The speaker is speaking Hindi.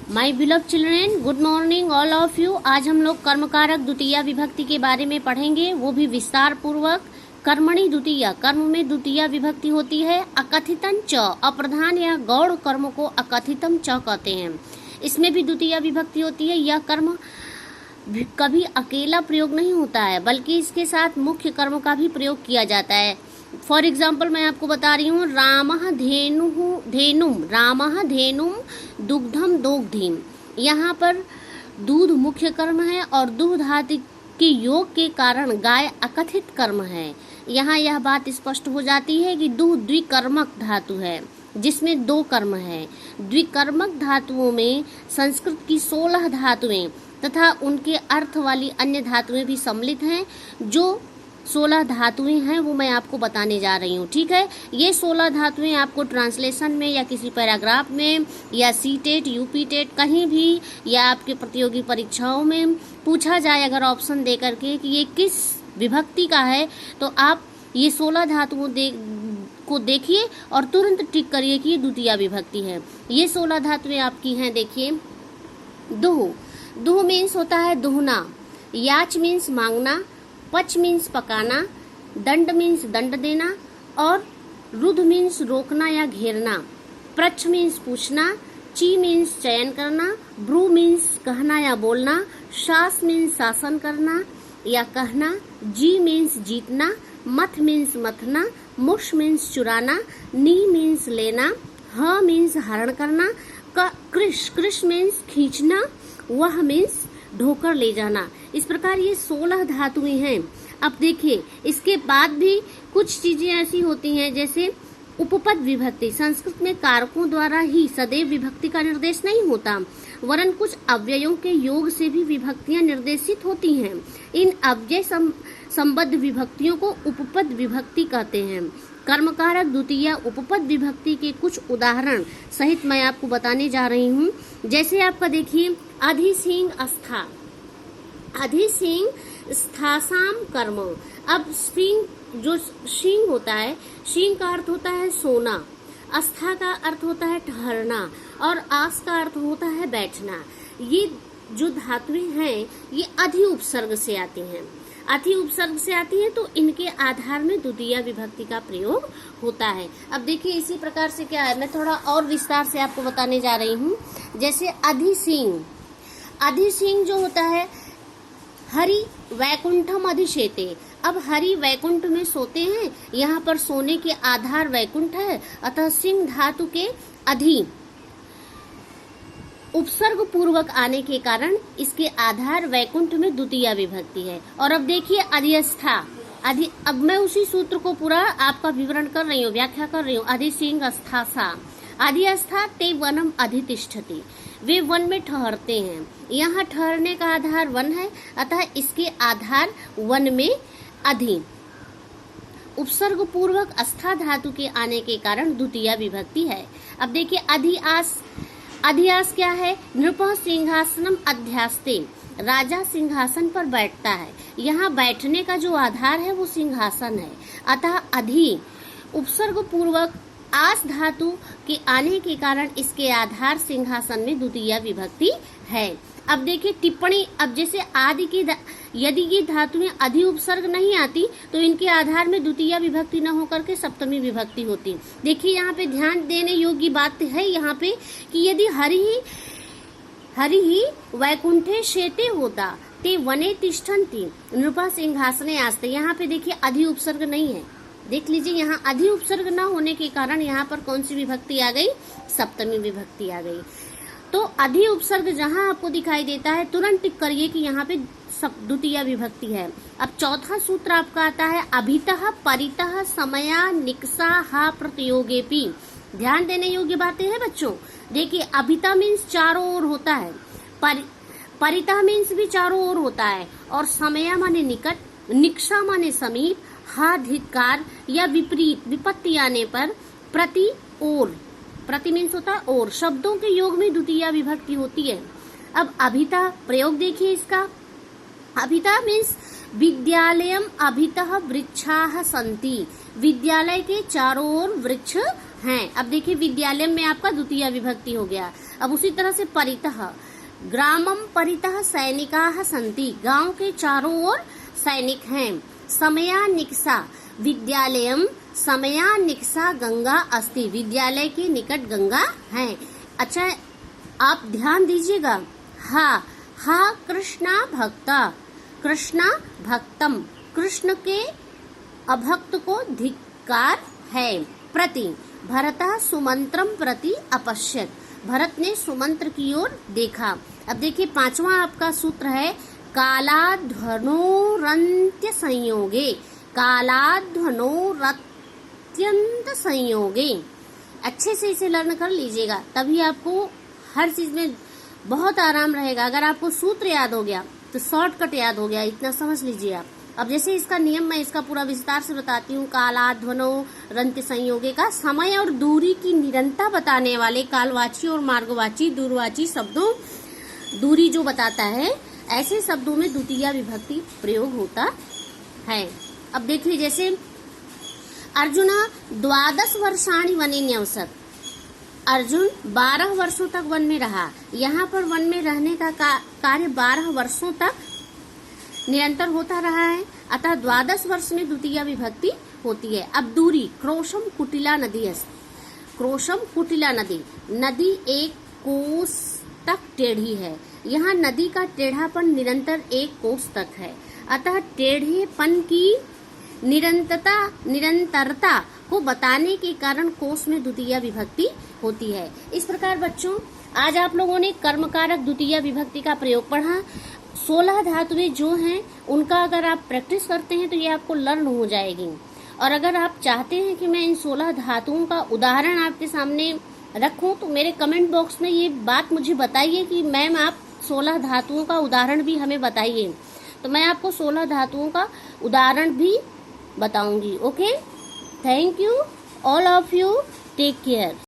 My बिलव children, good morning all of you. आज हम लोग कर्मकारक द्वितीया विभक्ति के बारे में पढ़ेंगे, वो भी विस्तार पूर्वक। कर्मणि द्वितीया, कर्म में द्वितीया विभक्ति होती है। अकथितन च, अप्रधान या गौड़ कर्म को अकथितम च कहते हैं, इसमें भी द्वितीया विभक्ति होती है। यह कर्म कभी अकेला प्रयोग नहीं होता है, बल्कि इसके साथ मुख्य कर्म का भी प्रयोग किया जाता है। फॉर एग्जाम्पल मैं आपको बता रही हूँ, रामः धेनुम, रामः धेनुम दुग्धम दोग्धिम। यहाँ पर दूध मुख्य कर्म है और दूध धातु के योग के कारण गाय अकथित कर्म है। यहाँ यह बात स्पष्ट हो जाती है कि दूध द्विकर्मक धातु है, जिसमें दो कर्म है। द्विकर्मक धातुओं में संस्कृत की 16 धातुएं तथा उनके अर्थ वाली अन्य धातुएं भी सम्मिलित हैं। जो 16 धातुएं हैं वो मैं आपको बताने जा रही हूँ, ठीक है। ये 16 धातुएं आपको ट्रांसलेशन में या किसी पैराग्राफ में या सीटेट, यूपीटेट कहीं भी या आपके प्रतियोगी परीक्षाओं में पूछा जाए अगर ऑप्शन दे करके कि ये किस विभक्ति का है, तो आप ये 16 धातुओं को देखिए और तुरंत टिक करिए कि ये द्वितीया विभक्ति है। ये 16 धातुएं आपकी हैं, देखिए। दुह, दुह मीन्स होता है दुहना, याच मीन्स मांगना, पच मीन्स पकाना, दंड मीन्स दंड देना और रुध मीन्स रोकना या घेरना, प्रच्छ मीन्स पूछना, ची मीन्स चयन करना, ब्रू मीन्स कहना या बोलना, शास मीन्स शासन करना या कहना, जी मीन्स जीतना, मथ मीन्स मथना, मुश मीन्स चुराना, नी मीन्स लेना, ह मीन्स हरण करना, कृष मीन्स खींचना, वह मीन्स ढोकर ले जाना। इस प्रकार ये 16 धातुएं हैं। अब देखिए, इसके बाद भी कुछ चीजें ऐसी होती हैं जैसे उपपद विभक्ति। संस्कृत में कारकों द्वारा ही सदैव विभक्ति का निर्देश नहीं होता, वरन कुछ अव्ययों के योग से भी विभक्तियां निर्देशित होती हैं। इन अव्यय संबद्ध विभक्तियों को उपपद विभक्ति कहते हैं। कर्मकारक द्वितीया उपपद विभक्ति के कुछ उदाहरण सहित मैं आपको बताने जा रही हूँ। जैसे आपका देखिए, अधिसिंह अस्था, अधिसिंह स्थासाम कर्म। अब सिंह, जो सिंह होता है, सिंह का अर्थ होता है सोना, अस्था का अर्थ होता है ठहरना और आस का अर्थ होता है बैठना। ये जो धातुएं हैं ये अधि उपसर्ग से आती हैं, अति उपसर्ग से आती है, तो इनके आधार में द्वितीया विभक्ति का प्रयोग होता है। अब देखिए, इसी प्रकार से क्या है, मैं थोड़ा और विस्तार से आपको बताने जा रही हूँ। जैसे अधिसिंह, अधिसिंह जो होता है, हरि वैकुंठम अधिशेते। अब हरि वैकुंठ में सोते हैं, यहाँ पर सोने के आधार वैकुंठ है, अतः सिंह धातु के अधि उपसर्ग पूर्वक आने के कारण इसके आधार वैकुंठ में द्वितीया विभक्ति है। और अब देखिए अधिस्था, अब मैं उसी सूत्र को पूरा आपका विवरण कर रही हूँ, व्याख्या कर रही हूँ। अधिसिंह अस्थासा, अधिस्था ते वनम अधितिष्ठति, वे वन में ठहरते हैं। यहाँ ठहरने का आधार वन है, अतः इसके आधार वन में अधि उपसर्ग पूर्वक अस्था धातु के आने के कारण द्वितीया विभक्ति है। अब देखिए, अधिआस, अधिआस क्या है, नृपः सिंहासनम अध्यास्ते, राजा सिंहासन पर बैठता है। यहाँ बैठने का जो आधार है वो सिंहासन है, अतः अधि उपसर्ग पूर्वक आस धातु के आने के कारण इसके आधार सिंहासन में द्वितीया विभक्ति है। अब देखिए टिप्पणी, अब जैसे आदि की यदि ये धातुएं अधि उपसर्ग नहीं आती तो इनके आधार में द्वितीया विभक्ति न होकर के सप्तमी विभक्ति होती। देखिए यहाँ पे ध्यान देने योग्य बात है यहाँ पे कि यदि हरि ही वैकुंठे शेते होता ते वने तिष्ठन्ति नृपा सिंहासने आस्ते। यहाँ पे देखिए अधि उपसर्ग नहीं है, देख लीजिए, यहाँ अधि उपसर्ग न होने के कारण यहाँ पर कौन सी विभक्ति आ गई, सप्तमी विभक्ति आ गई। तो अधि उपसर्ग जहाँ आपको दिखाई देता है तुरंत टिक करिए कि यहाँ पे द्वितीया विभक्ति है। अब चौथा सूत्र आपका आता है अभितः परितः समया निकसा हा प्रतियोगेपि। ध्यान देने योग्य बातें हैं बच्चों। देखिए, अभिता मीन्स चारों ओर होता है, परितः मीन्स भी चारों ओर होता है, और समया माने निकट, निकषा माने समीप, हा धिक्कार या विपरीत, विपत्ति आने पर, प्रति ओर, प्रति मीन्स होता है और, शब्दों के योग में द्वितीया विभक्ति होती है। अब अभिता प्रयोग देखिए इसका, अभिता मीन्स विद्यालयम अभितः वृक्षाः सन्ति, विद्यालय के चारों ओर वृक्ष हैं। अब देखिए विद्यालय में आपका द्वितीय विभक्ति हो गया। अब उसी तरह से परितः, ग्रामम परितः सैनिकाः सन्ति, गांव के चारों ओर सैनिक हैं। समयानिकषा, विद्यालयम समयानिकषा गंगा अस्ति, विद्यालय के निकट गंगा है। अच्छा आप ध्यान दीजिएगा, हा कृष्णा भक्ता, कृष्णा भक्तम, कृष्ण के अभक्त को धिक्कार है। प्रति, भरतः सुमंत्रम प्रति अपश्यत, भरत ने सुमंत्र की ओर देखा। अब देखिए पांचवा आपका सूत्र है कालाध्वनोरन्त्य संयोगे, कालाध्वनोरत्यंत संयोगे। अच्छे से इसे लर्न कर लीजिएगा, तभी आपको हर चीज में बहुत आराम रहेगा। अगर आपको सूत्र याद हो गया तो शॉर्टकट याद हो गया, इतना समझ लीजिए आप। अब जैसे इसका नियम मैं इसका पूरा विस्तार से बताती हूँ। कालाध्वनोरन्त्य संयोगे का समय और दूरी की निरंतरता बताने वाले कालवाची और मार्गवाची दूरवाची शब्दों, दूरी जो बताता है, ऐसे शब्दों में द्वितीय विभक्ति प्रयोग होता है। अब देखिए जैसे अर्जुन 12 वर्षाणि वने न्यवसत्, अर्जुन 12 वर्षों तक वन में रहा। यहाँ पर वन में रहने का कार्य 12 वर्षों तक निरंतर होता रहा है, अतः 12 वर्ष में द्वितीय विभक्ति होती है। अब दूरी, क्रोशम कुटिला नदी अस्ति, क्रोशम कुटिला नदी, नदी एक कोस तक टेढ़ी है। यहाँ नदी का टेढ़ापन निरंतर एक कोस तक है, अतः टेढ़ेपन की निरंतरता को बताने के कारण कोस में द्वितीय विभक्ति होती है। इस प्रकार बच्चों आज आप लोगों ने कर्मकारक द्वितीय विभक्ति का प्रयोग पढ़ा। 16 धातुएं जो हैं उनका अगर आप प्रैक्टिस करते हैं तो ये आपको लर्न हो जाएगी। और अगर आप चाहते हैं कि मैं इन 16 धातुओं का उदाहरण आपके सामने रखूं तो मेरे कमेंट बॉक्स में ये बात मुझे बताइए कि मैम आप 16 धातुओं का उदाहरण भी हमें बताइए, तो मैं आपको 16 धातुओं का उदाहरण भी बताऊंगी। Okay, thank you all of you, take care.